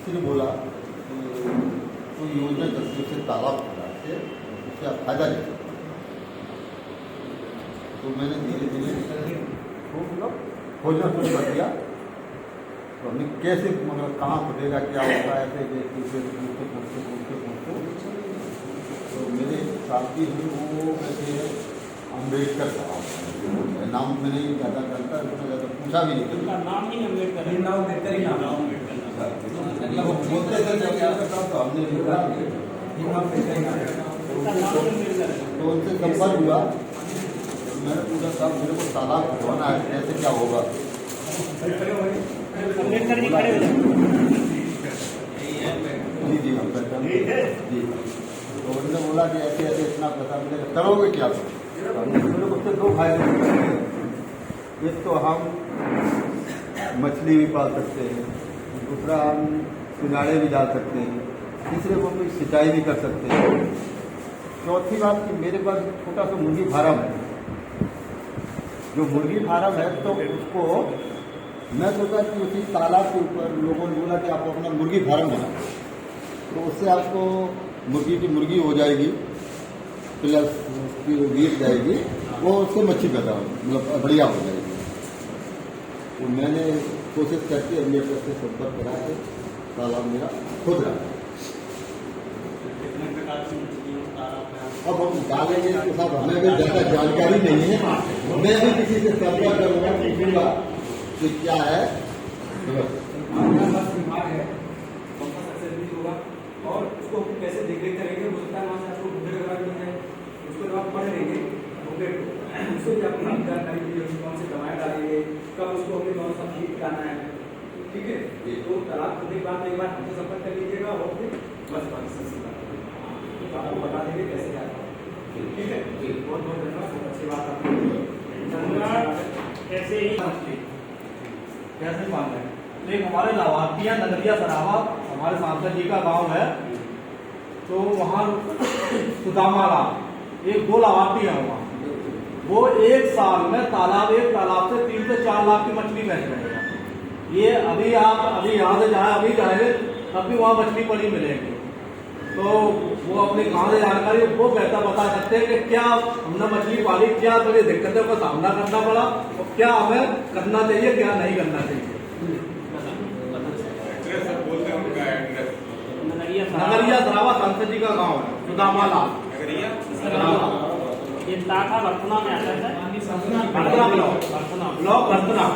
किसी ने बोला तो योजना जल्दी से तालाब खुला के उससे आप फायदा ले सकते। तो मैंने धीरे धीरे खोजना शुरू कर दिया। तो हमने कैसे मतलब कहाँ खुलेगा, क्या होगा, ऐसे पूछते तो मेरे साथी हैं वो ऐसे अम्बेडकर साहब, नाम मैंने ज़्यादा जानता, उतना ज़्यादा पूछा भी नहीं। उनका नाम ही अम्बेडकर है। बोलते थे जब तो हमने तो उनसे संपर्क हुआ। मैंने पूछा साहब मेरे को तालाब खुलवाना है, कैसे क्या होगा? अम्बेडकर जी खड़े हो जाए। जी जी। तो उन्होंने बोला कि ऐसे ऐसे इतना पैसा मिलेगा, करोगे क्या? मेरे को उससे दो फायदे हैं। एक तो हम मछली भी पाल सकते हैं, दूसरा हम सिंगाड़े भी डाल सकते हैं, तीसरे को कोई सिंचाई भी कर सकते हैं। चौथी बात कि मेरे पास छोटा सा मुर्गी फार्म है। जो मुर्गी फार्म है तो उसको मैं सोचा कि उसी तालाब के ऊपर लोगों ने बोला कि आप अपना मुर्गी फार्म बनाओ, तो उससे आपको मुर्गी की मुर्गी हो जाएगी, प्लस उसकी गिर जाएगी, वो उससे मच्छी पैदा हो मतलब बढ़िया हो जाएगी। तो मैंने कोशिश करके अम्बेडकर से संपर्क करा के तालाब मेरा खुद रहा। अब हम डालेंगे इसके साथ हमें भी ज़्यादा जानकारी नहीं है। मैं भी किसी से संपर्क करूँगा, पूछूंगा कि क्या है और उसको कैसे देखरेख करेंगे, हो सकता है वहाँ से आपको बुक वगैरह मिल जाए, उसको जब आप पढ़ लेंगे बुकलेट को, उससे भी आपको जानकारी दी होगी कौन से दवाएँ डालेंगे, कब उसको अपने कौन सा फीड कराना है। ठीक है, तो तालाब खुलने के बाद एक बार हमसे संपर्क कर लीजिएगा और फिर बस बाकी तो आपको बता देंगे कैसे क्या। ठीक है, बहुत बहुत धन्यवाद, बहुत अच्छी बात आपको। ऐसे ही कैसे पाल रहे हैं। तो एक हमारे लाभार्थी हैं नगरिया सरावा, हमारे सांसद जी का गांव है, तो वहाँ सुदामाला एक दो लाभार्थी हैं वहाँ। वो एक साल में एक तालाब से 3 से 4 लाख की मछली बेच रहे हैं। ये अभी आप यहाँ से जाए अभी जाए तब भी वहाँ मछली पड़ी मिलेगी। तो वो अपनी कहाँ से जानकारी वो बेहतर बता सकते हैं कि क्या हमने मछली पाली, क्या मुझे दिक्कतों का सामना करना पड़ा और क्या हमें करना चाहिए, क्या नहीं करना चाहिए। नगरिया सरावा सांसद जी का गांव है, सुदामाला ये ताका वर्तना में आता है, ब्लॉक वर्तना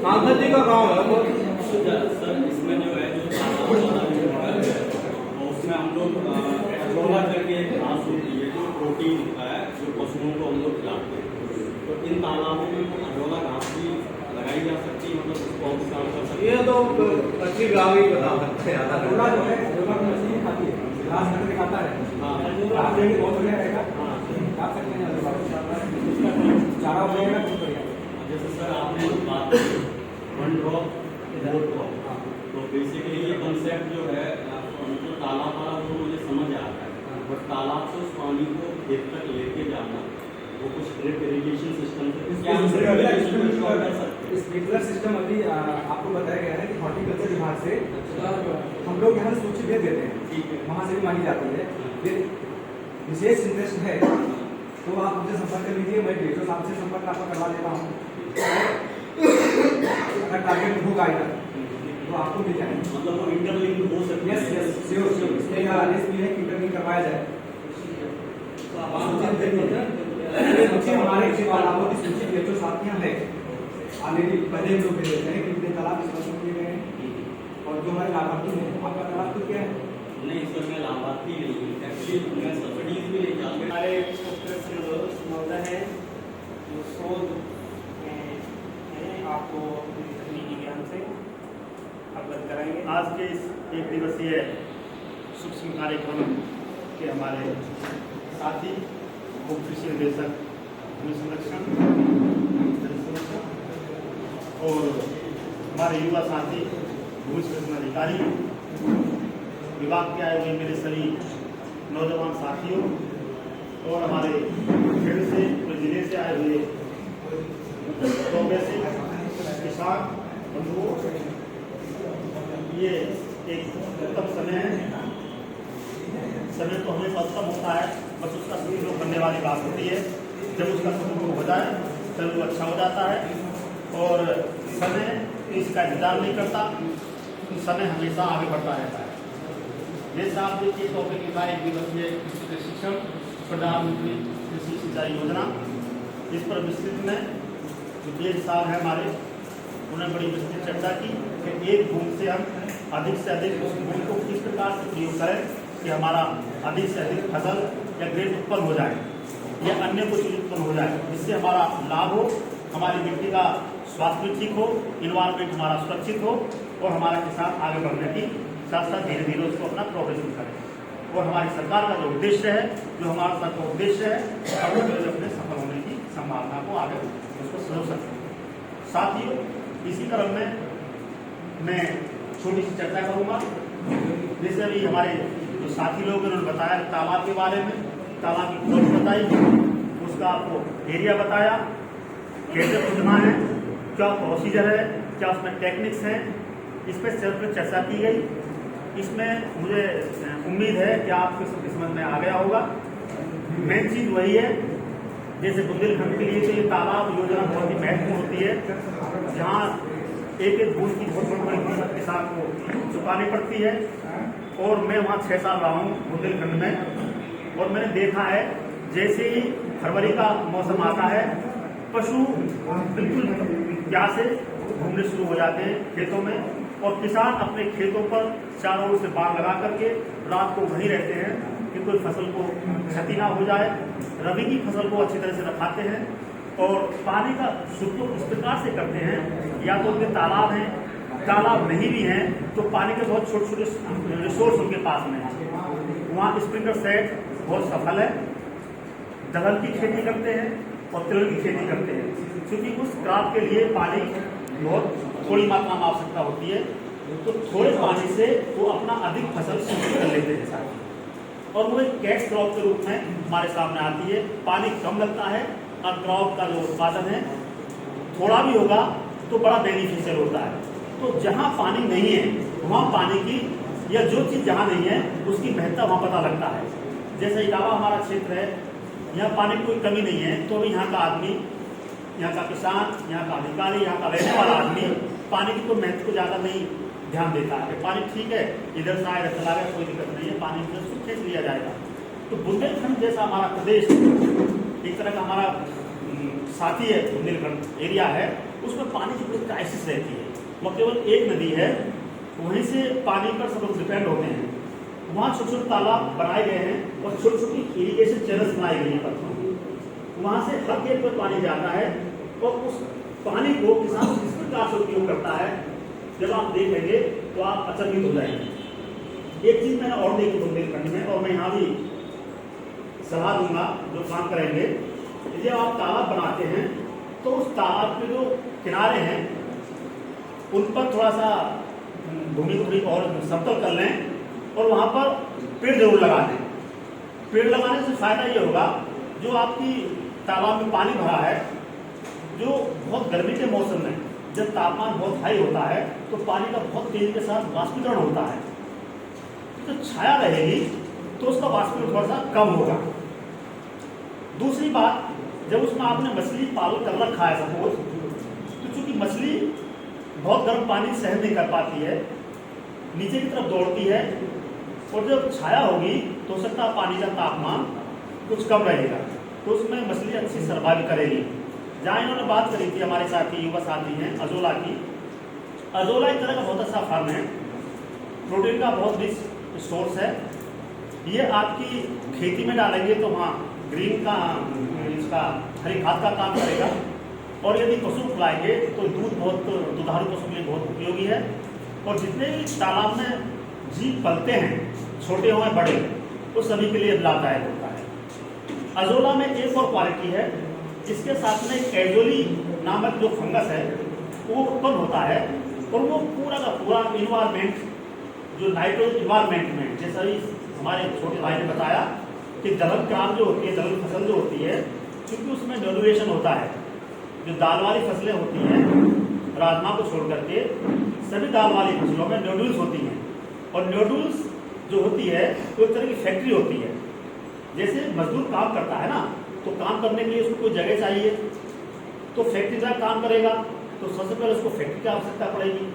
सांसद जी का गांव है। सर इसमें जो है उसमें हम लोग अजोला करके एक घास होती है जो प्रोटीन होता है, जो पशुओं को हम लोग खिलाते हैं। तो इन तालाबों में अजोला घास भी लगाई जा सकती है, मतलब उसको हम काम कर सकते हैं। ये तो मछली विभाग ही बता सकते हैं। अजोला जो है अजोला की मछली खाती है, घास करके खाता है। हाँ घास देंगे बहुत बढ़िया रहेगा, खा सकते हैं अजोला, चारा हो जाएगा बहुत बढ़िया। जैसे सर आपने बात की 1 ड्रॉप 4 ड्रॉप, तो बेसिकली ये कंसेप्ट जो है उनको तालाब वाला वो मुझे समझ आता है, बट तालाब से उस पानी को खेत तक लेके जाना वो कुछ ड्रिप इरिगेशन सिस्टम से स्प्रिंकलर सिस्टम अभी आपको बताया गया है कि हॉर्टिकल्चर विभाग से हम लोग यहाँ सूची भेज देते हैं, ठीक है, वहाँ से भी मांगी जाती है। फिर विशेष इंटरेस्ट है तो आप मुझे संपर्क कर लीजिए, मैं डीएचओ साहब से संपर्क आपका करवा देता हूँ। अगर टारगेट हो गाइड तो आपको मिल जाएंगे, मतलब वो इंटरलिंक हो सकती है। यस श्योर इसमें आदेश भी है कि इंटरलिंक करवाया जाए। हमारे तालाबों की सूची डीएचओ साहब के यहाँ है, ऑलरेडी पहले हम लोग भेज देते हैं कि कितने तालाब इस वर्ष में किए गए हैं और जो हमारे लाभार्थी हैं। आपका तालाब तो क्या है? नहीं सर मैं लाभार्थी नहीं हूँ, एक्चुअली मैं सब्सिडीज भी नहीं चाहते। हमारे महोदय हैं जो शोध में आपको तकनीकी ज्ञान से अवगत कराएंगे। आज के इस 1 दिवसीय सूक्ष्म कार्यक्रम के हमारे साथी उप कृषि निदेशक भूमि संरक्षण और हमारे युवा साथी भूमि संरक्षण अधिकारी, विभाग के आए हुए मेरे सभी नौजवान साथियों और हमारे खेड़ से जिले से आए हुए किसान बंधुओं ये एक उत्तम समय है। समय तो हमेशा उत्तम होता है, बस उसका सदुपयोग करने वाली बात होती है। जब उसका सदुपयोग हो जाए तब वो अच्छा हो जाता है और समय इसका इंतजार नहीं करता, समय हमेशा आगे बढ़ता रहता है। जैसे आप देखिए टॉपिक लिखा है 1 दिवसीय कृषि प्रशिक्षण प्रधानमंत्री कृषि सिंचाई योजना। इस पर विस्तृत में जो DH साहब है हमारे, उन्होंने बड़ी विस्तृत चर्चा की कि एक बूंद से हम अधिक से अधिक उस बूंद को किस प्रकार से प्रयोग करें कि हमारा अधिक से अधिक फसल या ग्रेड उत्पन्न हो जाए या अन्य कुछ उत्पन्न हो जाए, जिससे हमारा लाभ हो, हमारी मिट्टी का स्वास्थ्य भी ठीक हो, इन्वायरमेंट हमारा सुरक्षित हो और हमारा किसान आगे बढ़ने की साथ साथ धीरे धीरे उसको अपना प्रोग्रेशन करे। और हमारी सरकार का जो उद्देश्य है, जो हमारा सबका उद्देश्य है, अब वो अपने सफल होने की संभावना को आगे उसको सजो सकते हैं। साथियों, इसी क्रम में मैं छोटी सी चर्चा करूंगा। जैसे अभी हमारे जो साथी लोग उन्होंने बताया तालाब के बारे में, तालाब की खोज बताई, उसका आपको एरिया बताया, कैसे खोजना है, क्या प्रोसीजर है, क्या उसमें टेक्निक्स हैं, इस पर सिर्फ चर्चा की गई। इसमें मुझे उम्मीद है कि आपको सबकी समझ में आ गया होगा। मेन चीज़ वही है, जैसे बुंदेलखंड के लिए तो ये तालाब योजना बहुत ही महत्वपूर्ण होती है, जहाँ एक एक बूंद की बहुत बड़ी कीमत किसान को चुकानी पड़ती है। और मैं वहाँ 6 साल रहा हूँ बुंदेलखंड में, और मैंने देखा है जैसे ही फरवरी का मौसम आता है, पशु बिल्कुल प्यास से घूमने शुरू हो जाते हैं खेतों में, और किसान अपने खेतों पर चारों ओर से बाड़ लगा करके रात को वहीं रहते हैं कि कोई फसल को क्षति ना हो जाए। रबी की फसल को अच्छी तरह से रखाते हैं और पानी का सदुपयोग इस प्रकार से करते हैं, या तो उनके तालाब हैं, तालाब नहीं भी हैं तो पानी के बहुत छोटे छोटे रिसोर्स उनके पास में हैं। वहाँ स्प्रिंकलर सेट बहुत सफल है। दलहन की खेती करते हैं और तिल की खेती करते हैं, क्योंकि उस क्रॉप के लिए पानी बहुत थोड़ी मात्रा में आवश्यकता होती है, तो थोड़े पानी से वो अपना अधिक फसल सिंचित कर लेते हैं साथ। और वो एक कैश क्रॉप के रूप में हमारे सामने आती है। पानी कम लगता है और क्रॉप का जो उत्पादन है थोड़ा भी होगा तो बड़ा बेनिफिशियल होता है। तो जहाँ पानी नहीं है वहाँ पानी की, या जो चीज़ जहाँ नहीं है उसकी महत्ता वहाँ पता लगता है। जैसे इटावा हमारा क्षेत्र है, यहाँ पानी की कोई कमी नहीं है, तो यहाँ का आदमी, यहाँ का किसान, यहाँ का अधिकारी, यहाँ का रहने वाला आदमी पानी की कोई महत्व को ज़्यादा नहीं ध्यान देता है। पानी ठीक है, इधर से आएगा चला गया, कोई दिक्कत नहीं है, पानी इधर से खींच लिया जाएगा। तो बुंदेलखंड जैसा हमारा प्रदेश एक तरह का हमारा साथी है, बुंदेलखंड एरिया है, उसमें पानी की बड़ी क्राइसिस रहती है। वह केवल एक नदी है, वहीं से पानी पर सब लोग डिपेंड होते हैं। वहाँ छोटे छोटे तालाब बनाए गए हैं और छोटी छोटी इरीगेशन चैनल्स बनाई गई हैं पत्थरों की, वहाँ से हर खेत में पानी जाता है और उस पानी को किसान किस प्रकार से उपयोग करता है, जब आप देखेंगे तो आप अचंभित हो जाएंगे। एक चीज़ मैंने और देखी बुंदेलखंड में, और मैं यहाँ भी सलाह दूंगा जो काम करेंगे, जब आप तालाब बनाते हैं तो उस तालाब के जो किनारे हैं उन पर थोड़ा सा भूमि थोड़ी और समतल कर लें और वहाँ पर पेड़ जरूर लगा दें। पेड़ लगाने से फायदा ये होगा, जो आपकी तालाब में पानी भरा है, जो बहुत गर्मी के मौसम में जब तापमान बहुत हाई होता है तो पानी का बहुत तेजी के साथ वाष्पीकरण होता है, तो छाया रहेगी तो उसका वाष्पीकरण थोड़ा सा कम होगा। दूसरी बात, जब उसमें आपने मछली पालन कर रखा है सपोज, तो चूंकि मछली बहुत गर्म पानी सहन नहीं कर पाती है, नीचे की तरफ दौड़ती है, और जब छाया होगी तो हो सकता है पानी का तापमान कुछ कम रहेगा, तो उसमें मछली अच्छी सर्वाइव करेगी। जहाँ इन्होंने बात करी थी हमारे साथी युवा साथी हैं अजोला की, अजोला एक तरह का बहुत अच्छा फार्म है, प्रोटीन का बहुत रिच सोर्स है। ये आपकी खेती में डालेंगे तो वहाँ ग्रीन का इसका हरी खाद का काम करेगा, और यदि पशु खिलाएंगे तो दूध बहुत दुधारू पशु के लिए बहुत उपयोगी है। और जितने भी तालाब में जीव पलते हैं, छोटे हो या बड़े, वो सभी के लिए लाभदायक होता है। अजोला में एक और क्वालिटी है, इसके साथ में कैजोली नामक जो फंगस है वो उत्पन्न होता है, और वो पूरा का पूरा इन्वायरमेंट, जो नाइट्रोजन इन्वायरमेंट में, जैसा ही हमारे छोटे भाई ने बताया कि दलहन क्रॉप जो होती है, दलहन फसल जो होती है, क्योंकि उसमें डेरिवेशन होता है, जो दाल वाली फसलें होती हैं राजमा को छोड़ करके सभी दाल वाली फसलों में नोडल्स होती हैं, और नोडल्स जो होती है वो एक तरह की फैक्ट्री होती है। जैसे मजदूर काम करता है ना, तो काम करने के लिए उसको कोई जगह चाहिए, तो फैक्ट्री का काम करेगा तो सबसे पहले उसको फैक्ट्री की आवश्यकता पड़ेगी।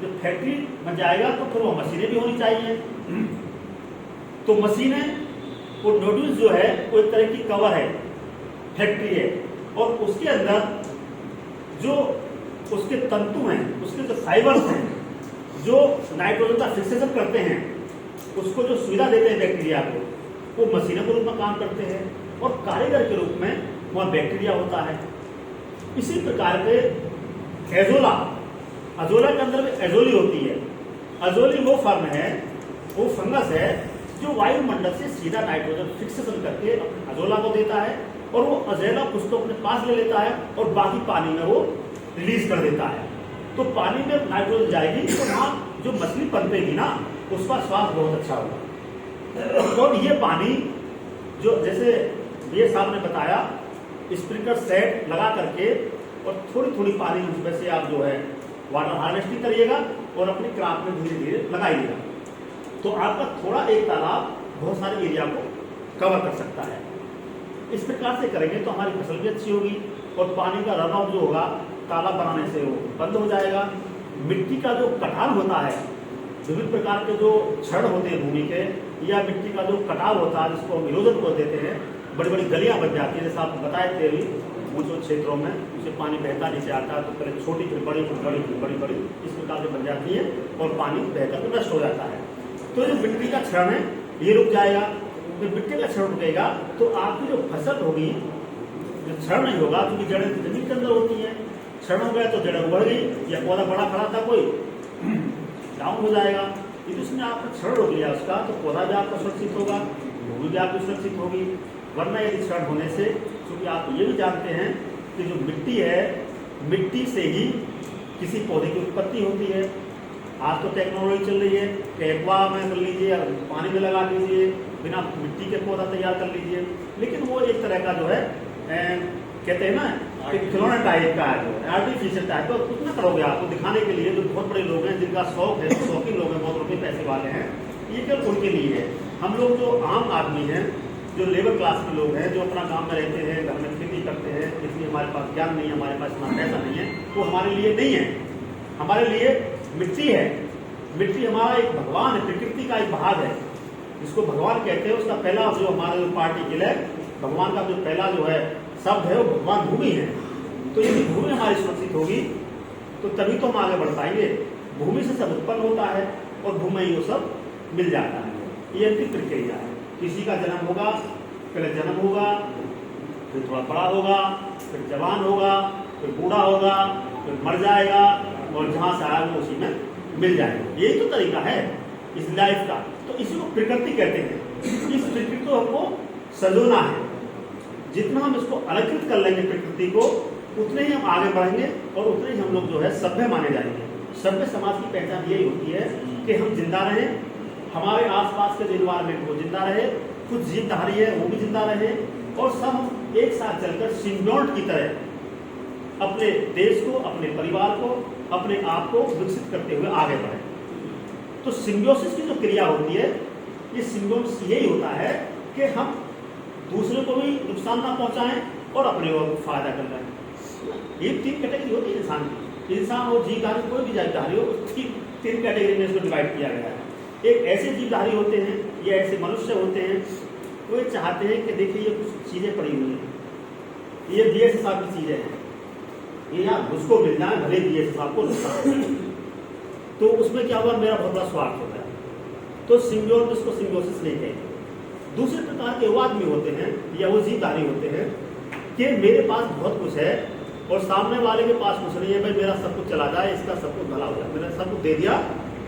जब फैक्ट्री बन जाएगा तो फिर वो मशीनें भी होनी चाहिए। तो मशीनें, वो नोडल्स जो है वो एक तरह की कवर है, फैक्ट्री है, और उसके अंदर जो उसके तंतु हैं, उसके जो फाइबर्स हैं, जो नाइट्रोजन का फिक्सेशन करते हैं, उसको जो सुविधा देते हैं बैक्टीरिया को, वो मशीनों के रूप में काम करते हैं, और कारीगर के रूप में वह बैक्टीरिया होता है। इसी प्रकार के एजोला, अजोला के अंदर में एजोली होती है। अजोली वो फर्म है, वो फंगस है जो वायुमंडल से सीधा नाइट्रोजन फिक्सेशन करके अपने अजोला को देता है, और वो अजोला उसको अपने पास ले लेता है और बाकी पानी में वो रिलीज कर देता है। तो पानी में नाइट्रोजन जाएगी तो वहाँ जो मछली पनपेगी ना, उसका स्वास्थ्य बहुत अच्छा होगा। और ये पानी जो जैसे ये साहब ने बताया, स्प्रिंकलर सेट लगा करके और थोड़ी थोड़ी पानी उसमें से आप जो है वाटर हार्वेस्टिंग करिएगा और अपने क्रॉप में धीरे धीरे लगाइएगा, तो आपका थोड़ा एक तालाब बहुत सारे एरिया को कवर कर सकता है। इस प्रकार से करेंगे तो हमारी फसल भी अच्छी होगी, और पानी का रन आउट जो होगा तालाब बनाने से वो बंद हो जाएगा। मिट्टी का जो कटाव होता है, विभिन्न प्रकार के जो क्षण होते हैं भूमि के, या मिट्टी का जो कटाव होता है जिसको हम इरोजन को देते हैं, बड़ी बड़ी गलियां बन जाती है। जैसे आप बताए थे अभी ऊंचे क्षेत्रों में उसे पानी बहता नीचे आता है, तो पहले छोटी फिर बड़ी, फिर बड़ी, फिर बड़ी बड़ी, इस प्रकार से बन जाती है और पानी बहकर नष्ट हो जाता है। तो जो मिट्टी का क्षरण है ये रुक जाएगा। जब मिट्टी का क्षरण रुकेगा तो आपकी जो फसल होगी, जो क्षरण नहीं होगा, क्योंकि जड़ें जमीन के अंदर होती है, क्षरण हो गया तो जड़ें बढ़ गई, या पौधा बड़ा खड़ा था कोई डाउन हो जाएगा। यदि उसने आपका क्षरण रोक लिया उसका, तो पौधा भी आपका सुरक्षित होगा, भूमि भी आपकी सुरक्षित होगी। वरना यदि क्षरण होने से, क्योंकि आप ये भी जानते हैं कि जो मिट्टी है, मिट्टी से ही किसी पौधे की उत्पत्ति होती है। आज तो टेक्नोलॉजी चल रही है कि एक्वा में कर लीजिए, पानी में लगा दीजिए, बिना मिट्टी के पौधा तैयार कर लीजिए, लेकिन वो एक तरह का जो है कहते हैं ना कि खिलौना टाइप का है, जो आर्टिफिशियल टाइप का। कितना करोगे आपको दिखाने के लिए, जो बहुत बड़े लोग हैं जिनका शौक है, शौकीन लोग हैं, बहुत रुपये पैसे वाले हैं, ये केवल उनके लिए है। हम लोग जो आम आदमी हैं, जो लेबर क्लास के लोग हैं, जो अपना काम में रहते हैं, घर में खेती करते हैं, इसलिए हमारे पास ज्ञान नहीं है, हमारे पास इतना पैसा नहीं है, वो हमारे लिए नहीं है। हमारे लिए मिट्टी है। मिट्टी हमारा एक भगवान है, प्रकृति का एक भाग है, जिसको भगवान कहते हैं। उसका पहला जो हमारा जो पार्टिकल है, भगवान का जो पहला जो है शब्द है, वो भगवान भूमि है। तो यदि भूमि हमारी सुरक्षित होगी तो तभी तो हम आगे बढ़ पाएंगे। भूमि से सब उत्पन्न होता है और भूमि ही वो सब मिल जाता है। ये अंतिम प्रक्रिया है। किसी का जन्म होगा, पहले जन्म होगा, फिर थोड़ा बड़ा होगा, फिर जवान होगा, फिर बूढ़ा होगा, फिर मर जाएगा, और जहाँ से आया वो उसी में मिल जाएगा। यही तो तरीका है इस लाइफ का। तो इसी को प्रकृति कहते हैं। इस प्रकृति को हमको सजोना है। जितना हम इसको अलंकृत कर लेंगे प्रकृति को, उतने ही हम आगे बढ़ेंगे और उतने ही हम लोग जो है सभ्य माने जाएंगे। सभ्य समाज की पहचान यही होती है कि हम जिंदा रहें, हमारे आसपास के एनवायरमेंट वो जिंदा रहे, कुछ जीवधारी है वो भी जिंदा रहे, और सब हम एक साथ चलकर सिम्बियोट की तरह अपने देश को, अपने परिवार को, अपने आप को विकसित करते हुए आगे बढ़े। तो सिम्बियोसिस की जो क्रिया होती है, ये सिम्बियोसिस यही होता है कि हम दूसरे को भी नुकसान ना पहुंचाएं और अपने को फायदा कर रहे हैं। ये तीन कैटेगरी होती है इंसान की। इंसान हो, जीवधारी, कोई भी जीवधारी हो, उसकी तीन कैटेगरी में इसको डिवाइड किया गया है। एक ऐसे जीवधारी होते हैं या ऐसे मनुष्य होते हैं, वो ये चाहते हैं कि देखिए ये कुछ चीज़ें पड़ी हुई हैं, ये BSSR की चीज़ें हैं, ये यहाँ घुसको मिल जाए, भले BSSR को नुकसान, तो उसमें क्या हुआ, मेरा बहुत बड़ा स्वार्थ हो गया। तो सिम्बियोट, इसको सिम्बियोसिस नहीं कहेंगे। दूसरे प्रकार के वो आदमी होते हैं या वो जीवधारी होते हैं कि मेरे पास बहुत कुछ है और सामने वाले के पास कुछ नहीं है, भाई मेरा सब कुछ चला जाए, इसका सब कुछ भला हो जाए, मैंने सब कुछ दे दिया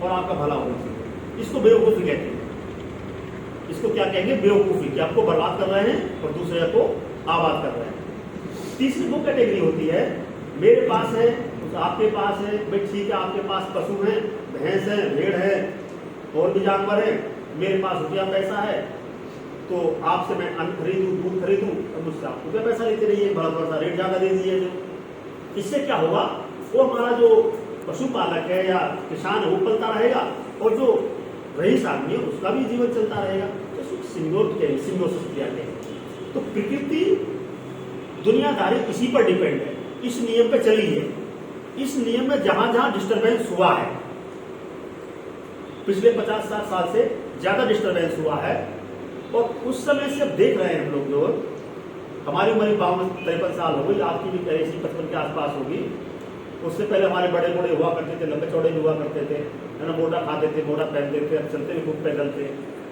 और आपका भला होना चाहिए। इसको बेवकूफ़ी कहते हैं। इसको क्या कहेंगे, बेवकूफ़ी, कि आपको बर्बाद कर रहे हैं और दूसरे को आबाद कर रहे हैं। तीसरी वो कैटेगरी होती है, मेरे पास है, आपके पास है, भाई ठीक है, आपके पास पशु हैं, भैंस है, भेड़ है, और भी जानवर है, मेरे पास रुपया पैसा है, तो आपसे मैं अन्न खरीदूँ, दूध खरीदूँ, और मुझसे आप रुपया पैसा लेते रहिए, बड़ा बड़ा रेट ज़्यादा दे दीजिए। जो इससे क्या होगा, वो हमारा जो पशुपालक है या किसान है वो पलता रहेगा, और जो रईस आदमी है उसका भी जीवन चलता रहेगा। तो सिम्बियोसिस क्रिया है। तो प्रकृति दुनियादारी इसी पर डिपेंड है, इस नियम पे चली है। इस नियम में जहां जहां डिस्टरबेंस हुआ है, पिछले 50-60 साल से ज्यादा डिस्टरबेंस हुआ है, और उस समय से अब देख रहे हैं हम लोग जो हमारी उम्र 52-53 साल हो गई, आपकी भी 55 के आसपास होगी। उससे पहले हमारे बड़े बूढ़े हुआ करते थे, लंबे चौड़े हुआ करते थे, है ना, मोटा खाते थे, मोटा पहनते थे, अब चलते भी खूब पैदल थे।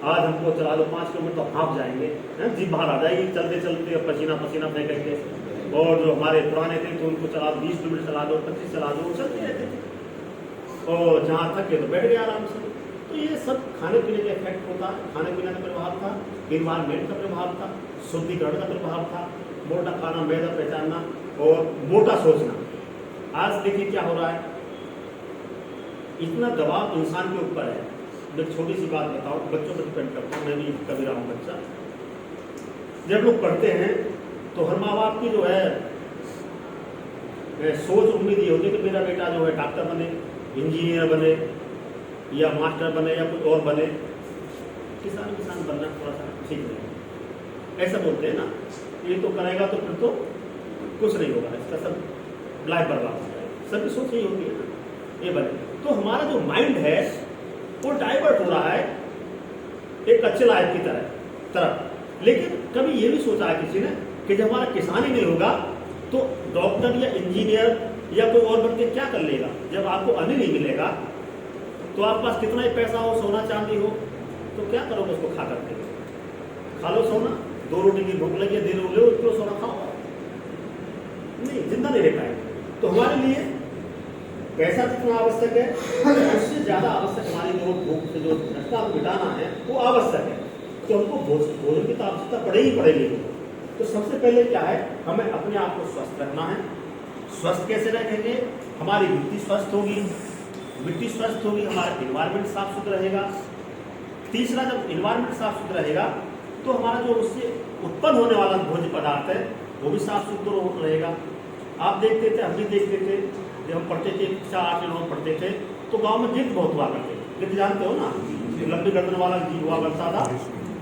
आज हमको चला दो 5 किलोमीटर तो हाँफ जाएंगे, जीभ बाहर आ जाएगी चलते चलते, पसीना पसीना फेंकेंगे। और जो हमारे पुराने थे तो उनको चला 20 किलोमीटर चला दो, 25 चला दो, चलते रहते थे, और जहाँ थके तो बैठ गए आराम से। तो ये सब खाने पीने का इफेक्ट होता है, खाने पीने का प्रभाव था, इन्वायरमेंट का प्रभाव था, शुद्धिकरण का प्रभाव था, मोटा खाना, मैदा पहचानना और मोटा सोचना। आज देखिए क्या हो रहा है, इतना दबाव इंसान के ऊपर है। मैं छोटी सी बात बताऊं, बच्चों पर डिपेंड करता हूँ, मैं भी कभी रहा हूँ बच्चा। जब लोग पढ़ते हैं तो हर माँ बाप की जो है सोच उम्मीद ये होती है कि मेरा बेटा जो है डॉक्टर बने, इंजीनियर बने, या मास्टर बने, या कुछ और बने। किसान बनना थोड़ा सा ठीक नहीं, ऐसा बोलते हैं ना, ये तो करेगा तो फिर तो कुछ नहीं होगा, इसका सब लाइफ बर्बाद हो जाएगा। सबकी सोच यही होती है ना, ये बने। तो हमारा जो माइंड है वो डाइवर्ट हो रहा है एक अच्छे लाइफ की तरफ। लेकिन कभी ये भी सोचा है किसी ने कि जब हमारा किसान ही नहीं होगा तो डॉक्टर या इंजीनियर या कोई और बन के क्या कर लेगा। जब आपको अन्न नहीं मिलेगा तो आपके पास कितना ही पैसा हो, सोना चांदी हो, तो क्या करोगे उसको खा करके? खा लो सोना, 2 रोटी की भूख लगी है, दे लो, ले लो सोना, खाओ, नहीं, जिंदा नहीं रह पाएंगे। तो हमारे लिए पैसा जितना आवश्यक है उससे ज्यादा आवश्यक हमारी जो भूख से जो नष्टा मिटाना है वो आवश्यक है। तो हमको भोजन की तो आवश्यकता पड़ेगी। तो सबसे पहले क्या है, हमें अपने आप को स्वस्थ रखना है। स्वस्थ कैसे रखेंगे? हमारी मिट्टी स्वस्थ होगी, मिट्टी स्वस्थ होगी, हमारा इन्वायरमेंट साफ सुथरा रहेगा। तीसरा, जब इन्वायरमेंट साफ सुथरा रहेगा तो हमारा जो उससे उत्पन्न होने वाला भोज्य पदार्थ है वो भी साफ सुथरा रहेगा। आप देखते थे, हम भी देखते थे, जब हम पढ़ते थे 4-8 लोग पढ़ते थे तो गांव में गिद्ध बहुत हुआ करते थे। गिद्ध जानते हो ना, लंबी गर्दन वाला जीव हुआ करता था,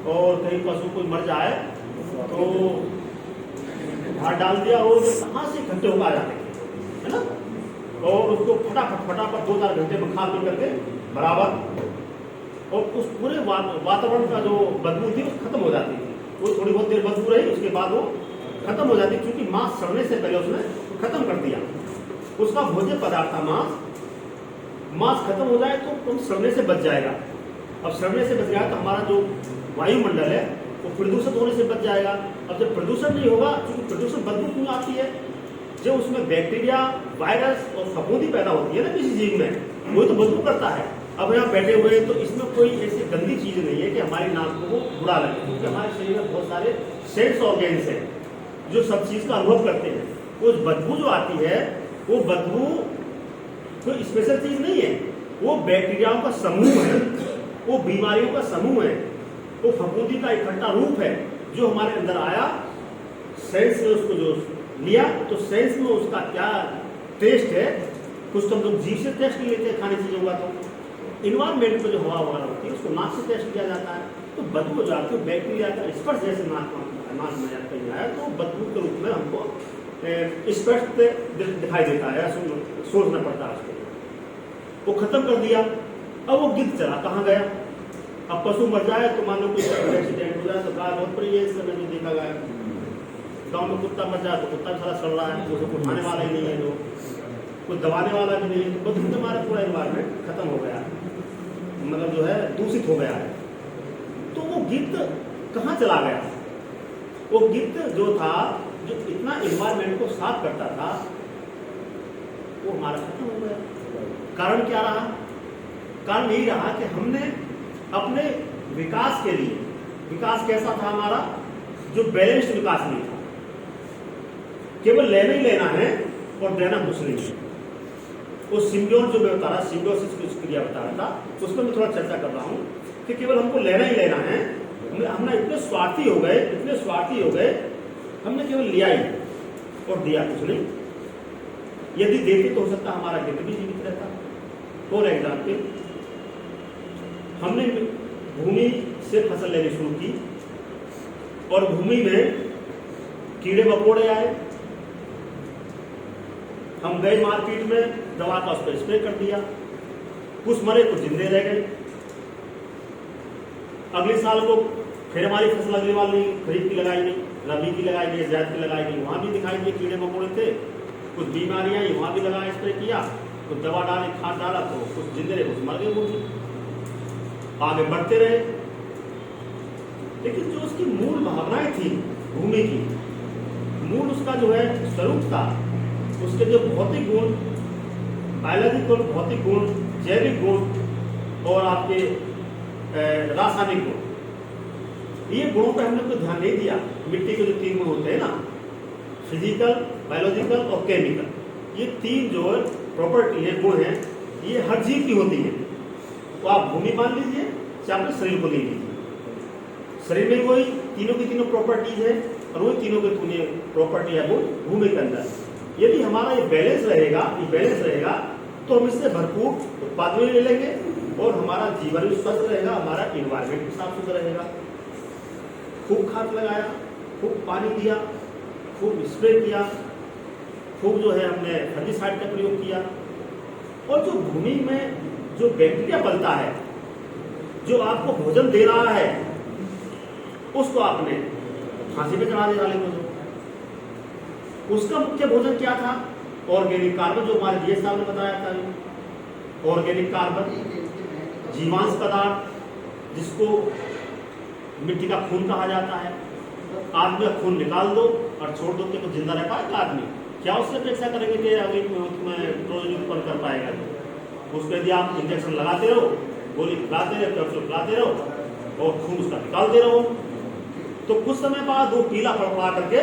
और कहीं पशु कोई मर जाए तो हाथ डाल दिया और कहाँ से इकट्ठे होकर आ जाते थे, है ना, और उसको फटाफट 2-4 घंटे में खा पी करके बराबर, और उस पूरे वातावरण का जो बदबू थी वो खत्म हो जाती थी। वो थोड़ी बहुत देर बदबू रही, उसके बाद वो खत्म हो जाती, क्योंकि मांस सड़ने से पहले उसने खत्म कर दिया। उसका भोज्य पदार्थ था मांस खत्म हो जाए तो तुम सड़ने से बच जाएगा। अब सड़ने से बच जाए तो हमारा जो वायुमंडल है वो प्रदूषित होने से बच जाएगा। अब जब प्रदूषण नहीं होगा, क्योंकि प्रदूषण बदबू क्यों आती है? जब उसमें बैक्टीरिया, वायरस और फफूंदी पैदा होती है ना किसी जीव में, वो तो बदबू करता है। अब यहाँ बैठे हुए हैं तो इसमें कोई ऐसी गंदी चीज नहीं है कि हमारी नाक को वो बुरा लगे, क्योंकि हमारे शरीर में बहुत सारे सेंस ऑर्गेन्स हैं जो सब चीज का अनुभव करते हैं। वो बदबू जो आती है वो बदबू कोई स्पेशल चीज नहीं है, वो बैक्टीरियाओं का समूह है, वो बीमारियों का समूह है, वो फफूंदी का इकट्ठा रूप है जो हमारे अंदर आया। सेंस में उसको जो लिया तो सेंस में उसका क्या टेस्ट है, कुछ तो हम लोग जीभ से टेस्ट लेते हैं खाने चीजों का, तो इन्वायरमेंट में जो हवा वगैरह होती है उसको नाक से टेस्ट किया जाता है। तो बदबू जो आती है बैक्टीरिया का स्पर्श जैसे नाक में कहीं आया तो बदबू के रूप में हमको स्पष्ट दिखाई देता है, सोचना पड़ता है उसको। वो खत्म कर दिया, अब वो गिद्ध चला कहाँ गया? अब पशु मर जाए तो मान लो कोई एक्सीडेंट हो जाए तो गाय बहुत बड़ी है, इस समय जो देखा गया गाँव में कुत्ता मर जाए तो कुत्ता भी सारा सड़ रहा है, उसको उठाने वाला ही नहीं है, जो कुछ दबाने वाला भी नहीं है, तो बदबू से हमारा पूरा इन्वायरमेंट खत्म हो गया, मतलब जो है दूषित हो गया है। तो वो गिद्ध कहाँ चला गया? वो गिद्ध जो था, जो इतना इन्वायरमेंट को साफ करता था, वो हमारा खत्म हो गया। कारण क्या रहा? कारण यही रहा कि हमने अपने विकास के लिए, विकास कैसा था हमारा, जो बैलेंस्ड विकास नहीं था, केवल लेना ही लेना है और देना कुछ नहीं है। वो सिम्बियोट जो मैं बता रहा, सिम्बियोसिस की क्रिया बता रहा था, उस पर मैं थोड़ा चर्चा कर रहा हूँ कि केवल हमको लेना ही लेना है। हमने इतने स्वार्थी हो गए, हमने केवल लिया ही और दिया कुछ नहीं। यदि देते तो हो सकता हमारा गिद्ध भी जीवित रहता। फॉर एग्जाम्पल, हमने भूमि से फसल लेनी शुरू की और भूमि में कीड़े मकोड़े आए, हम गए मार्केट में, दवा का उस पर स्प्रे कर दिया, कुछ मरे कुछ जिंदे रह गए। अगले साल को फिर हमारी फसल अगली वाली खरीफ की लगाई गई, रबी की लगाई गई, जायद की लगाई गई, वहां भी दिखाई दिए कीड़े मकोड़े थे, कुछ बीमारियां आई, वहां भी लगाया, स्प्रे किया, कुछ दवा डाली, खाद डाला, तो कुछ जिंदे रहे कुछ मर गए। वो आगे बढ़ते रहे, लेकिन जो उसकी मूल भावनाएं थी भूमि की, मूल उसका जो है स्वरूप था, उसके जो भौतिक गुण, बायोलॉजिकल भौतिक गुण, जैविक गुण और आपके रासायनिक गुण, ये गुणों पर हमने कोई ध्यान नहीं दिया। मिट्टी के जो 3 गुण होते हैं ना, फिजिकल, बायोलॉजिकल और केमिकल, ये 3 जो प्रॉपर्टी है, गुण है, ये हर जीव की होती है। तो आप भूमि मान लीजिए, चाहे अपने शरीर को ले लीजिए, शरीर में कोई तीनों की तीनों प्रॉपर्टीज है और वही तीनों के तीनों प्रॉपर्टी है वो भूमि के अंदर। यदि हमारा ये बैलेंस रहेगा तो हम इससे भरपूर उत्पादन भी ले लेंगे और हमारा जीवन भी स्वस्थ रहेगा, हमारा इन्वायरमेंट भी साफ सुथरा रहेगा। खूब खाद लगाया, खूब पानी दिया, खूब स्प्रे किया, खूब जो है हमने फंगिसाइड का प्रयोग किया, और जो भूमि में जो बैक्टीरिया पलता है, जो आपको भोजन दे रहा है, उसको आपने फांसी पे चढ़ा दिया मुझे। उसका मुख्य भोजन क्या था? ऑर्गेनिक कार्बन, जो हमारे डीएस साहब ने बताया था। ऑर्गेनिक कार्बन, जीवांश पदार्थ, जिसको मिट्टी का खून कहा जाता है। आदमी का खून निकाल दो और छोड़ दो कि तो जिंदा रह पाएगा आदमी? क्या उससे अपेक्षा करेंगे कि अभी तुम्हें प्रोटीन उत्पन्न कर पाएगा? तो उसको यदि आप इंजेक्शन लगाते रहो, गोली खिलाते रहो, कैप्सूल खिलाते रहो और खून उसका निकालते रहो, तो कुछ समय बाद वो पीला फड़फड़ा करके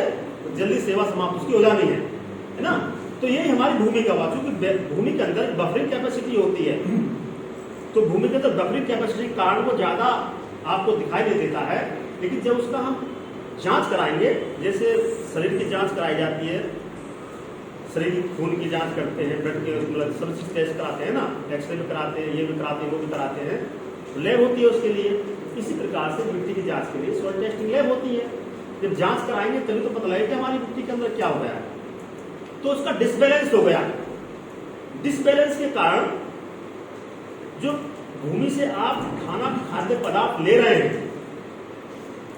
जल्दी सेवा समाप्त उसकी हो जानी है ना। तो यही हमारी भूमि का हुआ, क्योंकि भूमि के अंदर बफरिंग कैपेसिटी होती है। तो भूमि के अंदर बफरिंग कैपेसिटी कारण वो ज्यादा आपको दिखाई नहीं देता है, लेकिन जब उसका हम जांच कराएंगे, जैसे शरीर की जांच कराई जाती है, शरीर की खून की जांच करते हैं, ब्लड के मतलब सब चीज टेस्ट कराते हैं ना, एक्सरे भी कराते हैं, ये भी कराते हैं, वो भी कराते हैं, लैब होती है उसके लिए। इसी प्रकार से मिट्टी की जांच के लिए सॉइल टेस्टिंग लैब होती है। जब जांच कराएंगे तभी तो पता लगेगा कि हमारी मिट्टी के अंदर क्या हो गया है। तो उसका डिसबैलेंस हो गया। डिसबैलेंस के कारण जो भूमि से आप खाद्य पदार्थ ले रहे हैं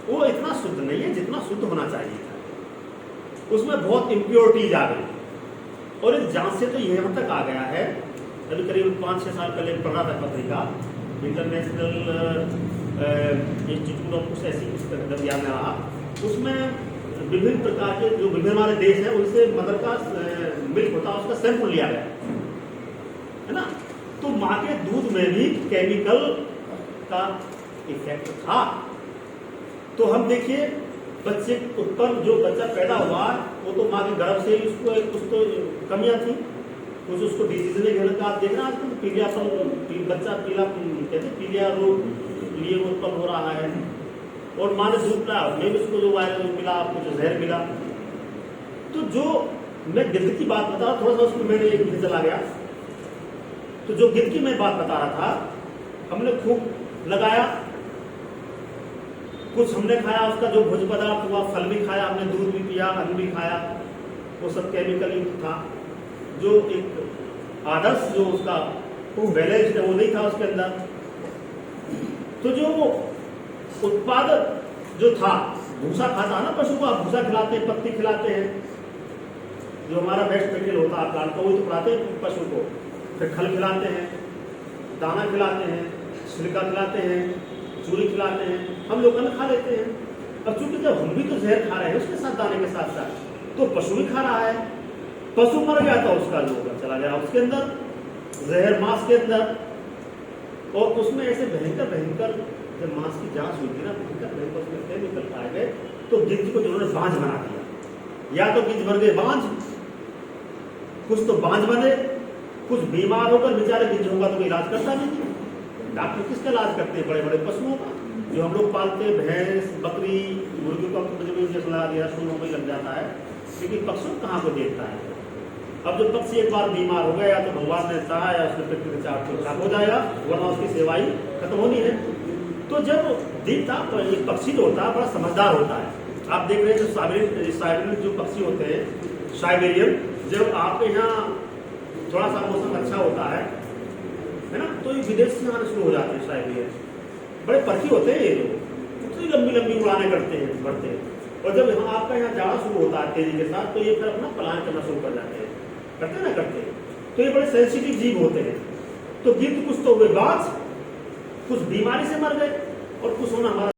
वो इतना शुद्ध नहीं है जितना शुद्ध होना चाहिए था। उसमें बहुत इम्प्योरिटीज आ गई, और इस जांच से तो यहाँ तक आ गया है, अभी करीब 5-6 साल पहले पढ़ा था पत्रिका, इंटरनेशनल इंस्टीट्यूट ऑफ कुछ ऐसी पुस्तक याद में रहा, उसमें विभिन्न प्रकार के जो विभिन्न हमारे देश हैं उनसे मदर का मिल्क होता है, उसका सैंपल लिया गया है ना। तो माँ के दूध में भी केमिकल का इफेक्ट था। तो हम देखिए, बच्चे उत्पन्न जो बच्चा पैदा हुआ वो तो माँ के गर्भ से ही उसको कुछ तो कमियां थी, कुछ उसको डिजीज ने घेर का। आप देख रहे हैं आजकल पीलियापन, बच्चा पीला कहते पीलिया रोग लिए उत्पन्न हो रहा है, और माँ ने दूध पिलाया उसमें भी उसको जो वायरस मिला, आपको जो जहर मिला। तो जो मैं गिद्ध की बात बता रहा, थोड़ा सा उसमें मैंने एक गिद्ध चला गया। तो जो गिद्ध की मैं बात बता रहा था, हमने खूब लगाया, कुछ हमने खाया, उसका जो भोज्य पदार्थ हुआ, फल भी खाया हमने, दूध भी पिया, अन्न भी खाया, वो सब केमिकल युक्त था। जो एक आदर्श जो उसका बैलेंस है वो नहीं था उसके अंदर। तो जो उत्पादक जो था, भूसा खाता ना पशु को, आप भूसा खिलाते हैं, पत्ती खिलाते हैं, जो हमारा बेस्ट मटेरियल होता है आप जानते हो, वही तो खिलाते हैं पशु को। फिर खल खिलाते हैं, दाना खिलाते हैं, छिलका खिलाते हैं, चूरी खिलाते हैं, हम लोग अन्न खा लेते हैं। अब चूंकि जब हम भी तो जहर खा रहे हैं उसके साथ, दाने के साथ साथ, तो पशु भी खा रहा है, पशु मर गया था, उसका जो चला गया उसके अंदर जहर मांस के अंदर। और उसमें ऐसे भयंकर भयंकर जब मांस की जांच हुई थी ना, भयंकर भयंकर उसमें केमिकल पाए गए। तो गिद्ध को जिन्होंने बांझ बना दिया, या तो गिद्ध बन गए बांझ, कुछ तो बांझ बने, कुछ बीमार होकर बेचारे गिद्ध होगा तो इलाज करता नहीं। डॉक्टर किसका इलाज करते हैं? बड़े बड़े पशुओं का, जो हम लोग पालते हैं, भैंस, बकरी, मुर्गी को इंजेक्शन लगा दिया, शुरू में लग जाता है, लेकिन पशु कहाँ को देखता है? अब जब पक्षी एक बार बीमार हो गया तो भगवान ने चाहा या उसने पृथ्वी का चार्ट ठीक हो जाएगा, वरना उसकी सेवा ही खत्म होनी है। तो जब देवता तो एक पक्षी जो होता है बड़ा समझदार होता है। आप देख रहे हैं जो साइबेरियन जो पक्षी होते हैं, साइबेरियन, जब आपके यहाँ थोड़ा सा मौसम अच्छा होता है ना, तो ये विदेश से आना शुरू हो जाते हैं साइबेरियन। बड़े परखी होते हैं ये लोग, इतनी लंबी लंबी उड़ाने करते हैं, बढ़ते हैं। और जब यहाँ आपका यहाँ जाड़ा शुरू होता है तेजी के साथ, तो ये फिर अपना पलायन करना शुरू कर जाते हैं, करते ना करते हैं। तो ये बड़े सेंसिटिव जीव होते हैं। तो गिद्ध कुछ तो हुए बाज, कुछ बीमारी से मर गए और कुछ होना हमारा